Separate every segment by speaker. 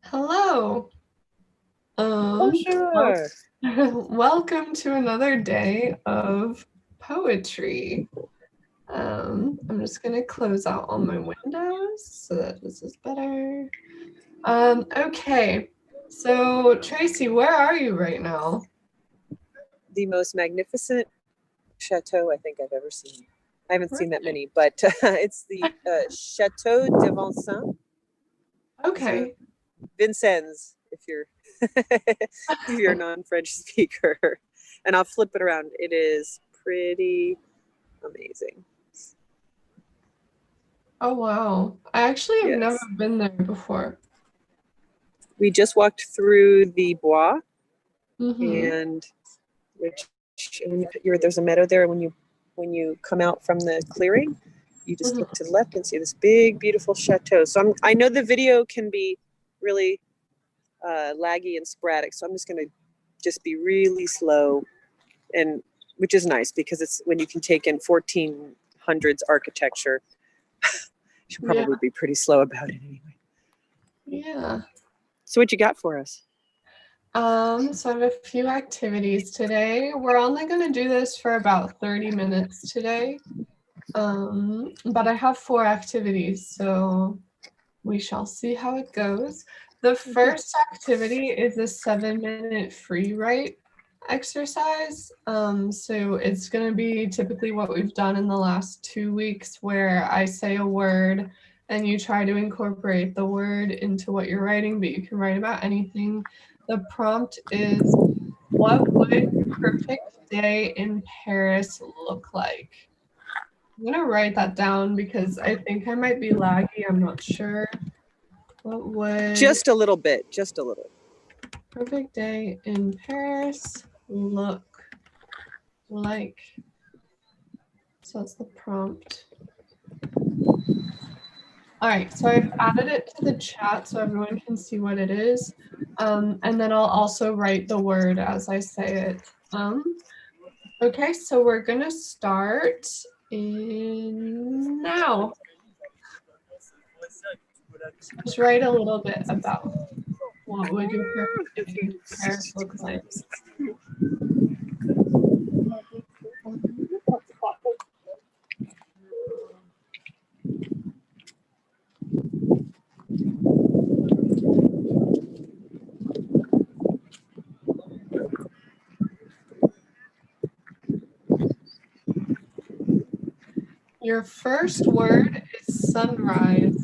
Speaker 1: Hello. Well,
Speaker 2: Bonjour.
Speaker 1: welcome to another day of poetry. I'm just gonna close out all my windows so that this is better. Okay. So Tracy, where are you right now?
Speaker 2: The most magnificent chateau I think I've ever seen. I haven't seen that
Speaker 1: Right.
Speaker 2: many, but it's the Chateau de Vincent. So
Speaker 1: Okay.
Speaker 2: Vincennes, if you're if you're a non-French speaker, and I'll flip it around. It is pretty amazing.
Speaker 1: Oh wow. I actually have never
Speaker 2: Yes,
Speaker 1: been there before.
Speaker 2: we just walked through the Bois,
Speaker 1: Mm-hmm.
Speaker 2: and which there's a meadow there. When you come out from the clearing, you just look
Speaker 1: Mm-hmm.
Speaker 2: to the left and see this big, beautiful chateau. So I know the video can be really laggy and sporadic, so I'm just going to just be really slow, and which is nice because it's when you can take in 1400s architecture. You should
Speaker 1: Yeah.
Speaker 2: probably be pretty slow about it anyway.
Speaker 1: Yeah.
Speaker 2: So what you got for us?
Speaker 1: So I have a few activities today. We're only going to do this for about 30 minutes today. But I have four activities, so we shall see how it goes. The first activity is a 7-minute free write exercise. So it's going to be typically what we've done in the last 2 weeks, where I say a word and you try to incorporate the word into what you're writing, but you can write about anything. The prompt is, what would a perfect day in Paris look like? I'm gonna write that down because I think I might be laggy. I'm not sure. What would
Speaker 2: Just a little bit, just a little.
Speaker 1: perfect day in Paris look like? So that's the prompt. All right, so I've added it to the chat so everyone can see what it is. And then I'll also write the word as I say it. Okay, so we're gonna start in now. So just write a little bit about what would your perfect day in Paris look like. Your first word is sunrise.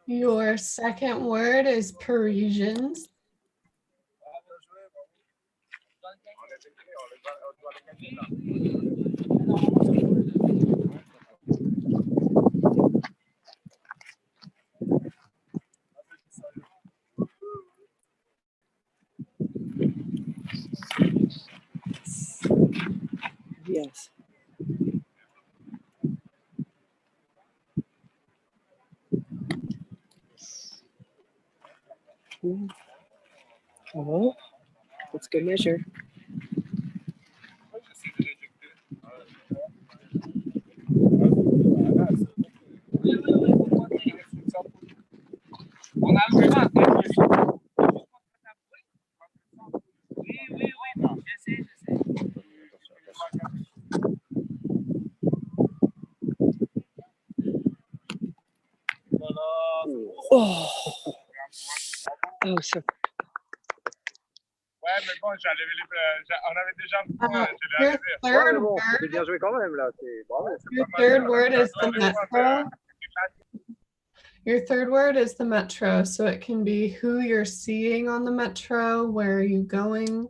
Speaker 1: Your second word is Parisians.
Speaker 2: Yes. Oh, that's good measure. Oh, oh, so
Speaker 1: Your third word, your third word is the metro. Your third word is the metro, so it can be who you're seeing on the metro, where are you going.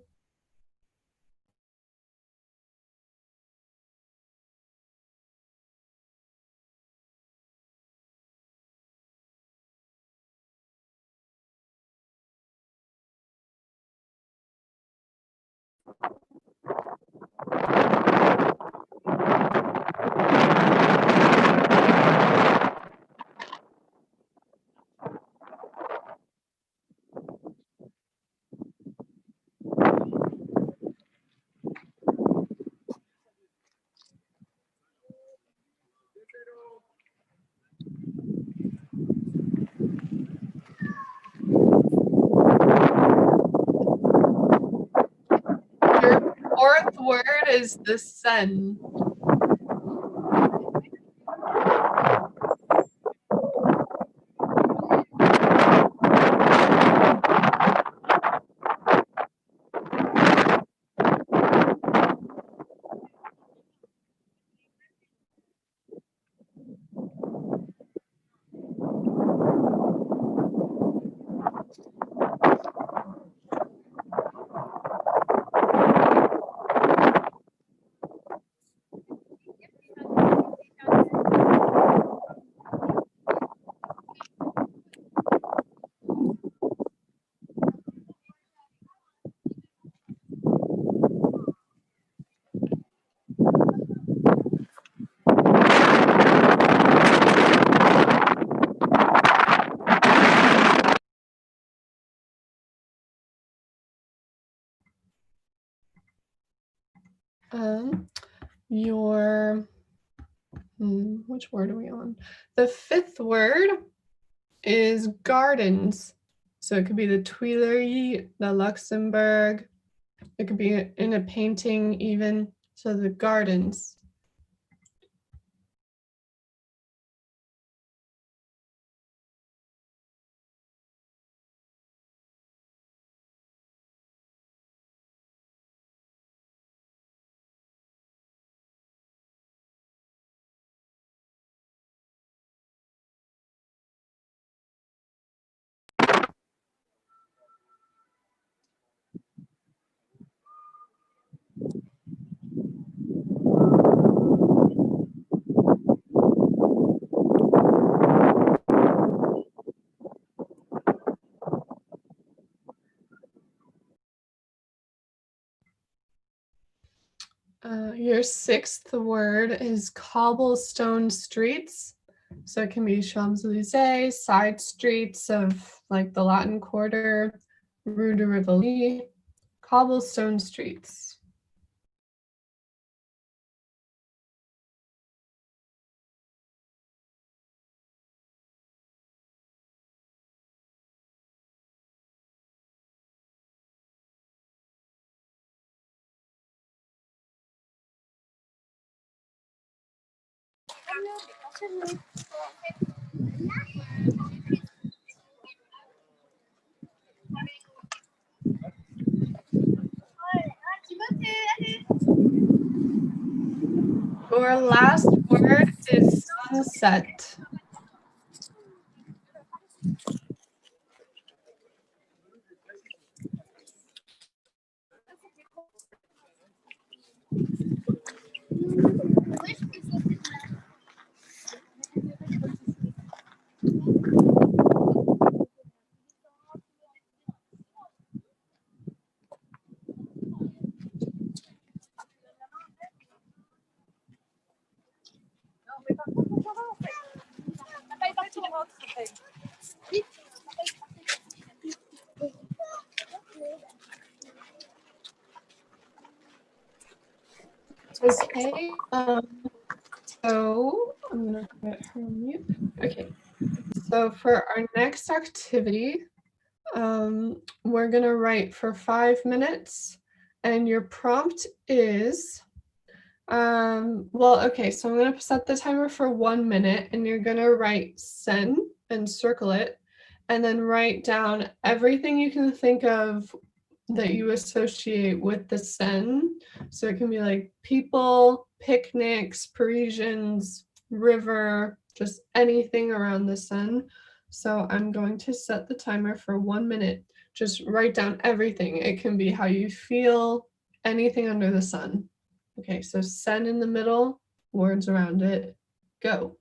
Speaker 1: Your fourth word is the sun. Which word are we on? The fifth word is gardens. So it could be the Tuileries, the Luxembourg. It could be in a painting even. So the gardens. Your sixth word is cobblestone streets. So it can be Champs-Élysées, side streets of like the Latin Quarter, Rue de Rivoli, cobblestone streets. Your last word is sunset. Okay, so I'm gonna put her on mute. Okay, so for our next activity, we're gonna write for 5 minutes, and your prompt is, well, okay, so I'm gonna set the timer for 1 minute, and you're gonna write send and circle it, and then write down everything you can think of that you associate with the Seine. So it can be like people, picnics, Parisians, river, just anything around the Seine. So I'm going to set the timer for 1 minute. Just write down everything. It can be how you feel, anything under the sun. Okay, so Seine in the middle, words around it, go.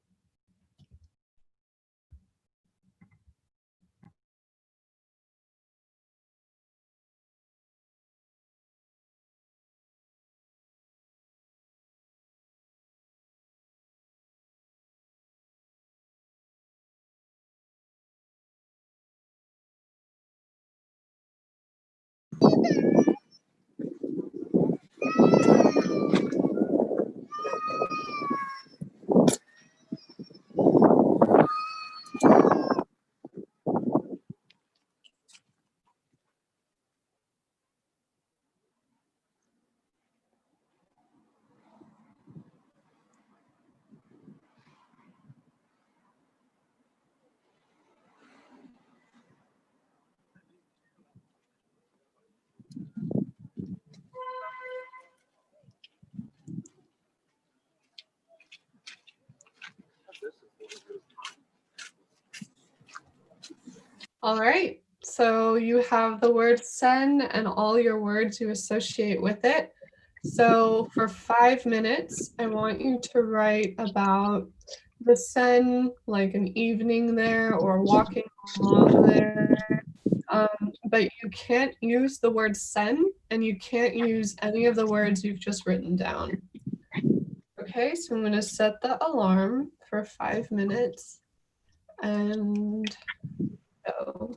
Speaker 1: All right, so you have the word Seine and all your words you associate with it. So for 5 minutes, I want you to write about the Seine, like an evening there or walking along there. But you can't use the word Seine and you can't use any of the words you've just written down. Okay, so I'm going to set the alarm for 5 minutes and go.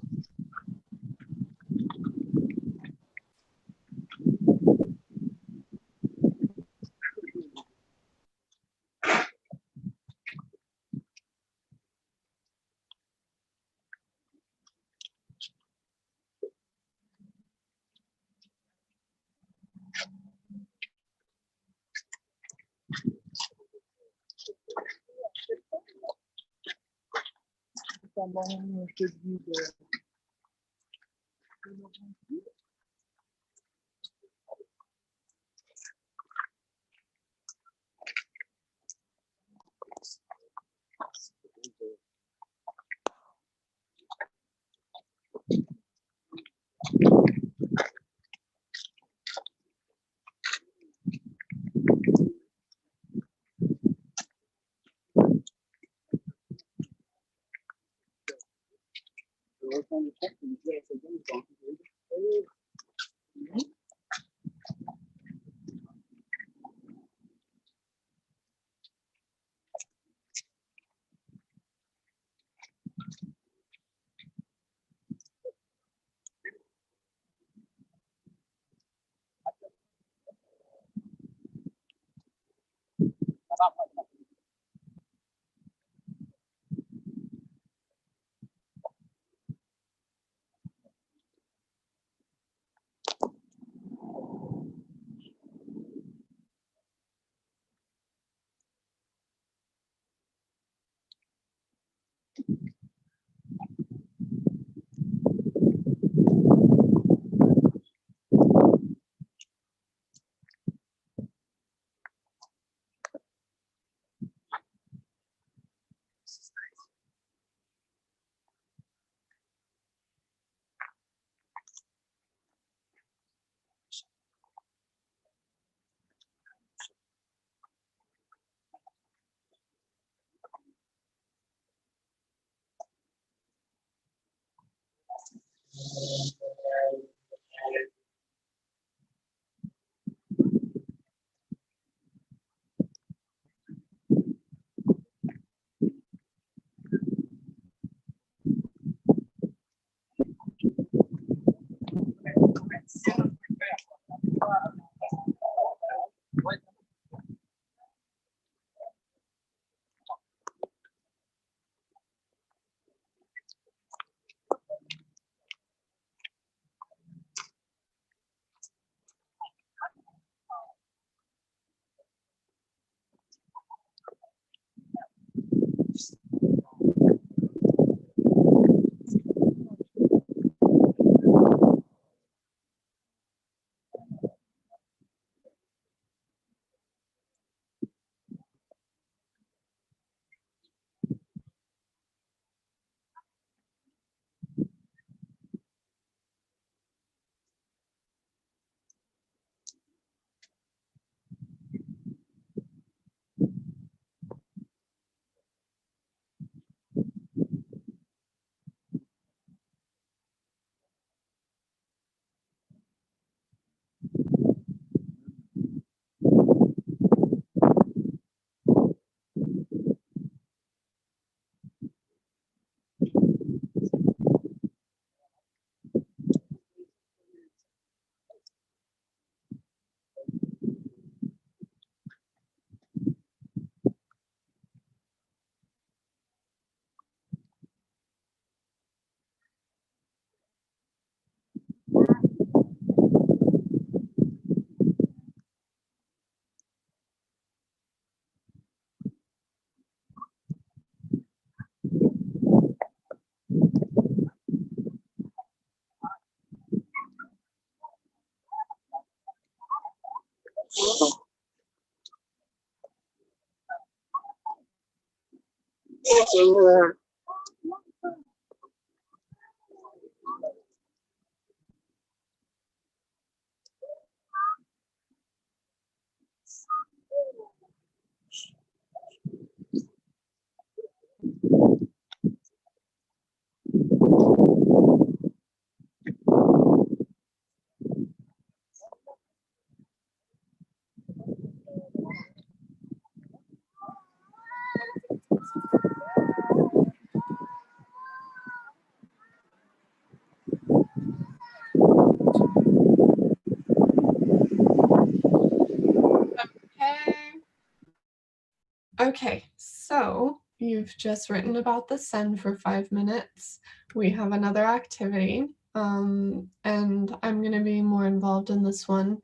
Speaker 1: Okay, so you've just written about the sun for 5 minutes. We have another activity, and I'm going to be more involved in this one.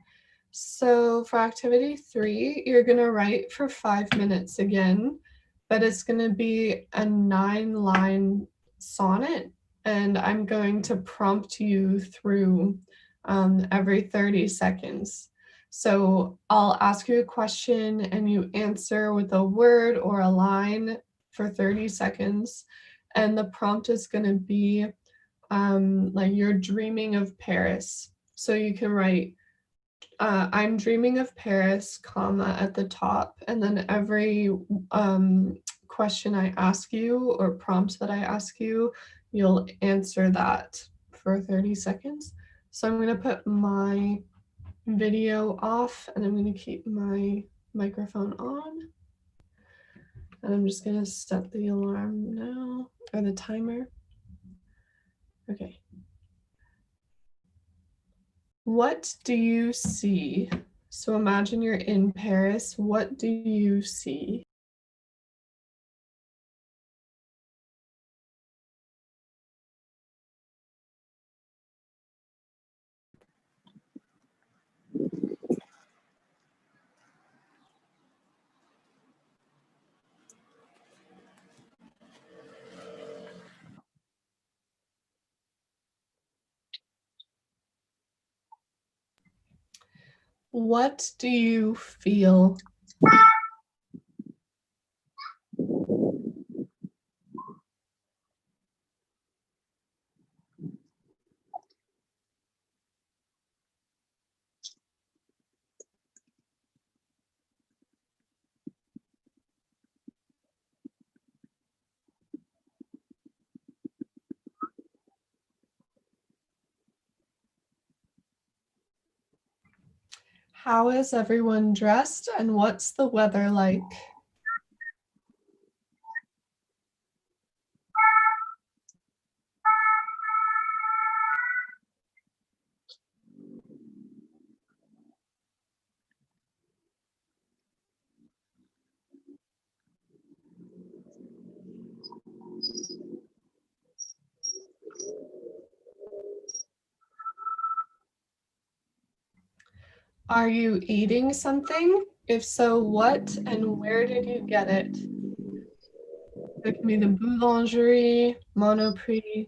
Speaker 1: So for activity 3, you're going to write for 5 minutes again, but it's going to be a 9-line sonnet, and I'm going to prompt you through every 30 seconds. So I'll ask you a question and you answer with a word or a line for 30 seconds. And the prompt is going to be like you're dreaming of Paris. So you can write, I'm dreaming of Paris, comma, at the top. And then every question I ask you or prompt that I ask you, you'll answer that for 30 seconds. So I'm going to put my video off and I'm going to keep my microphone on. And I'm just going to set the alarm now, or the timer. Okay. What do you see? So imagine you're in Paris. What do you see? What do you feel? How is everyone dressed and what's the weather like? Are you eating something? If so, what and where did you get it? It can be the boulangerie, Monoprix.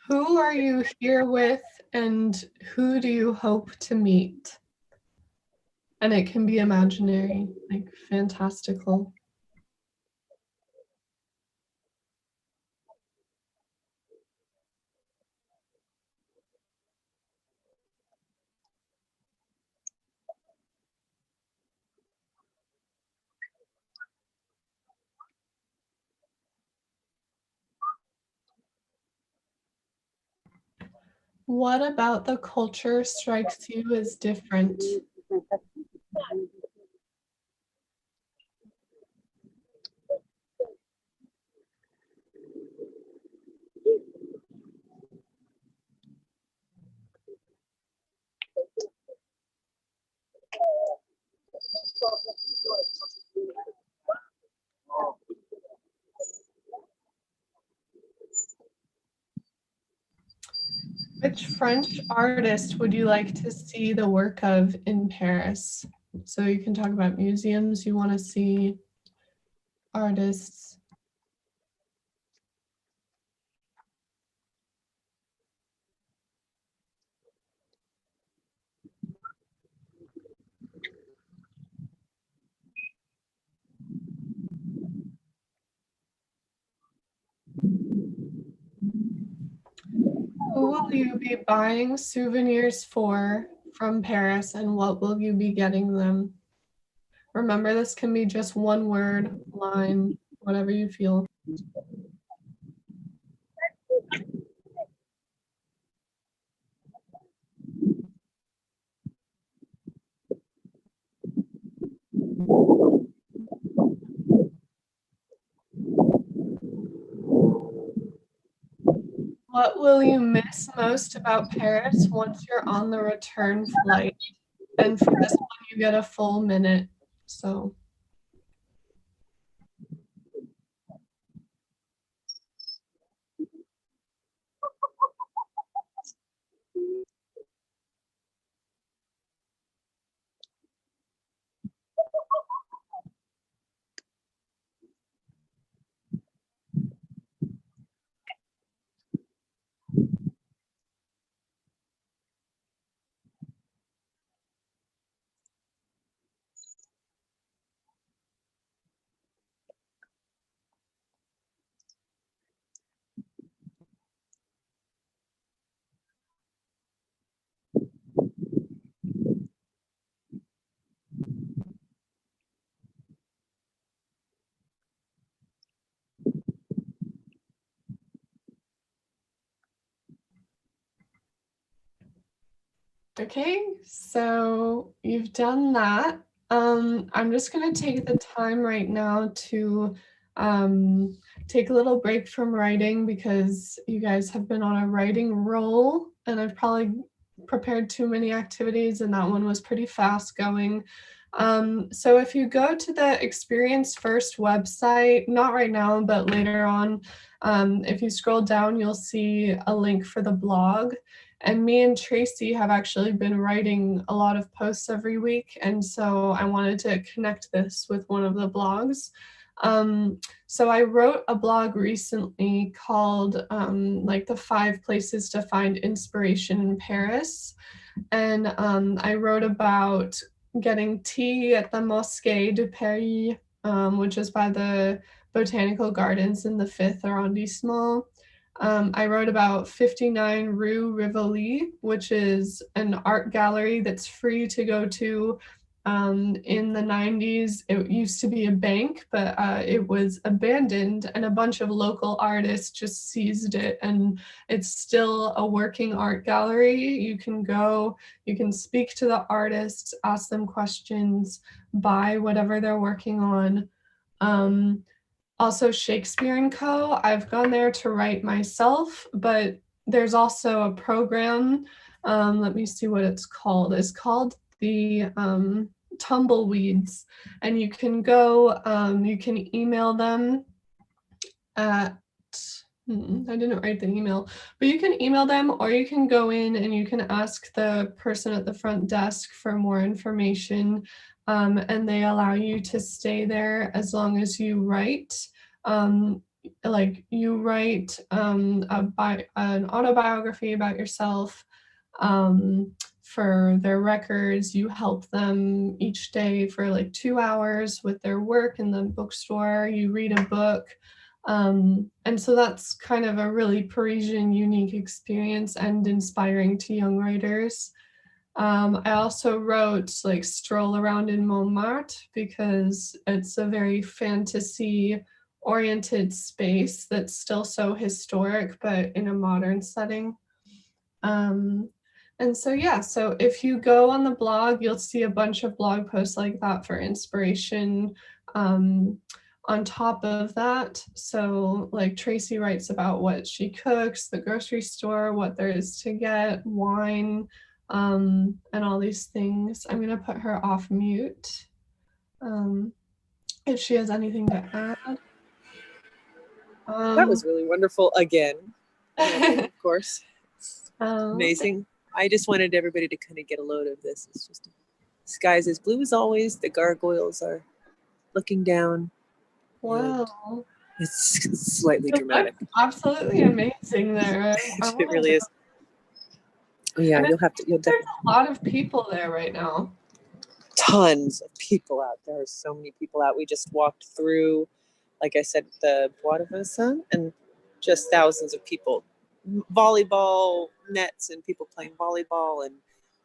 Speaker 1: Who are you here with and who do you hope to meet? And it can be imaginary, like fantastical. What about the culture strikes you as different? Which French artist would you like to see the work of in Paris? So you can talk about museums you want to see, artists. Who will you be buying souvenirs for from Paris, and what will you be getting them? Remember, this can be just one word, line, whatever you feel. What will you miss most about Paris once you're on the return flight? And for this one, you get a full minute. So okay, so you've done that. I'm just gonna take the time right now to take a little break from writing because you guys have been on a writing roll and I've probably prepared too many activities and that one was pretty fast going. So if you go to the Experience First website, not right now, but later on, if you scroll down, you'll see a link for the blog. And me and Tracy have actually been writing a lot of posts every week. And so I wanted to connect this with one of the blogs. So I wrote a blog recently called like the 5 places to find inspiration in Paris. And I wrote about getting tea at the Mosquée de Paris, which is by the Botanical Gardens in the 5th arrondissement. I wrote about 59 Rue Rivoli, which is an art gallery that's free to go to. In the 90s, it used to be a bank, but it was abandoned, and a bunch of local artists just seized it. And it's still a working art gallery. You can go, you can speak to the artists, ask them questions, buy whatever they're working on. Um, Also, Shakespeare and Co. I've gone there to write myself, but there's also a program. Let me see what it's called. It's called the Tumbleweeds, and you can go. You can email them at. I didn't write the email, but you can email them or you can go in and you can ask the person at the front desk for more information. And they allow you to stay there as long as you write. Like you write an autobiography about yourself for their records. You help them each day for like 2 hours with their work in the bookstore. You read a book. And so that's kind of a really Parisian unique experience and inspiring to young writers. I also wrote like Stroll Around in Montmartre because it's a very fantasy oriented space that's still so historic, but in a modern setting. Um, and so, yeah, so if you go on the blog, you'll see a bunch of blog posts like that for inspiration. On top of that, so like Tracy writes about what she cooks, the grocery store, what there is to get, wine, and all these things. I'm going to put her off mute if she has anything to add.
Speaker 2: That was really wonderful again. Of course. Amazing. I just wanted everybody to kind of get a load of this. It's just Sky's as blue as always. The gargoyles are looking down.
Speaker 1: Wow.
Speaker 2: It's slightly
Speaker 1: It
Speaker 2: dramatic.
Speaker 1: looks absolutely amazing there. I
Speaker 2: It really is. Oh, yeah,
Speaker 1: And
Speaker 2: you'll
Speaker 1: there's
Speaker 2: definitely.
Speaker 1: a lot of people there right now.
Speaker 2: Tons of people out there. So many people out. We just walked through, like I said, the Bois de Vincennes, and just thousands of people. Volleyball nets and people playing volleyball and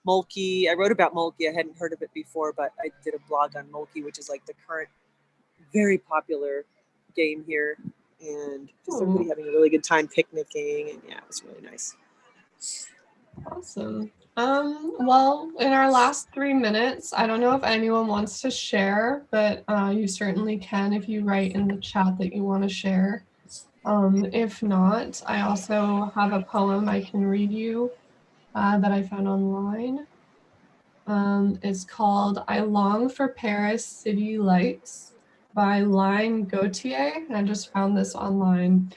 Speaker 2: Molki. I wrote about Molki. I hadn't heard of it before, but I did a blog on Molki, which is like the current very popular game here. And just everybody having a really good time picnicking. And yeah, it was really nice.
Speaker 1: Awesome. Well, in our last 3 minutes, I don't know if anyone wants to share, but you certainly can if you write in the chat that you want to share. If not, I also have a poem I can read you that I found online. It's called I Long for Paris City Lights by Line Gautier. I just found this online.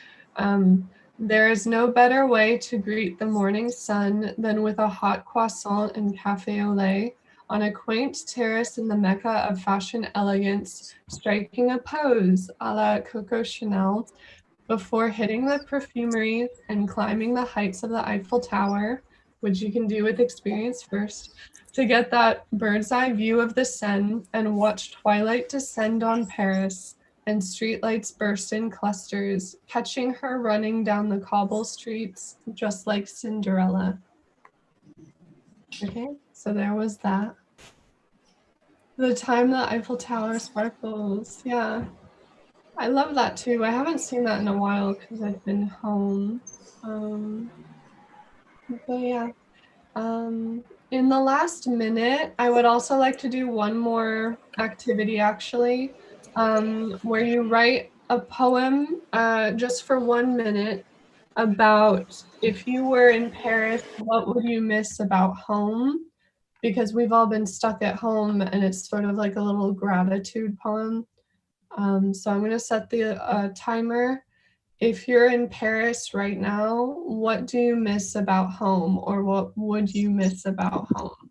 Speaker 1: There is no better way to greet the morning sun than with a hot croissant and café au lait on a quaint terrace in the mecca of fashion elegance, striking a pose a la Coco Chanel before hitting the perfumeries and climbing the heights of the Eiffel Tower, which you can do with experience first, to get that bird's eye view of the Seine and watch twilight descend on Paris and streetlights burst in clusters, catching her running down the cobble streets just like Cinderella. Okay, so there was that. The time the Eiffel Tower sparkles, yeah. I love that too. I haven't seen that in a while because I've been home. But yeah. In the last minute, I would also like to do one more activity actually, where you write a poem just for 1 minute about if you were in Paris, what would you miss about home? Because we've all been stuck at home and it's sort of like a little gratitude poem. So I'm going to set the timer. If you're in Paris right now, what do you miss about home, or what would you miss about home?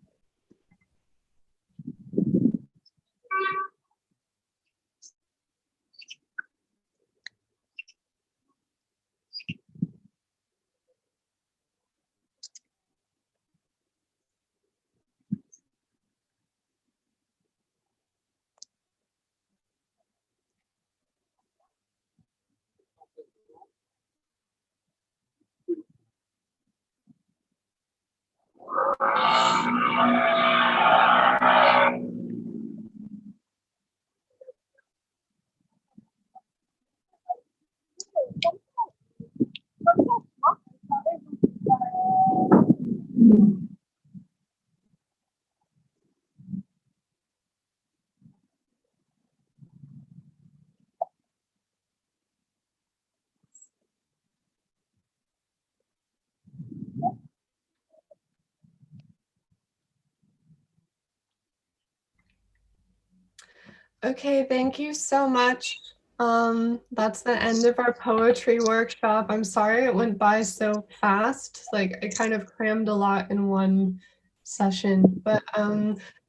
Speaker 1: Okay, thank you so much. That's the end of our poetry workshop. I'm sorry it went by so fast. Like I kind of crammed a lot in one session, but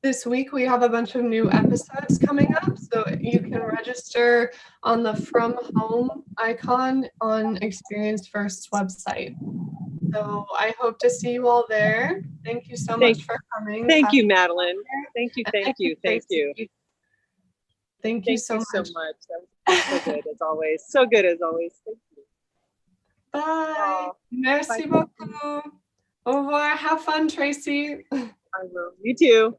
Speaker 1: this week we have a bunch of new episodes coming up, so you can register on the From Home icon on Experience First's website. So I hope to see you all there. Thank you so much for coming.
Speaker 2: Thank you, Madeleine. Thank you. Thank you.
Speaker 1: Thank you so much.
Speaker 2: That was so good as always. So good as always. Thank you.
Speaker 1: Bye. Merci beaucoup. Au revoir. Have fun, Tracy.
Speaker 2: I will. You too.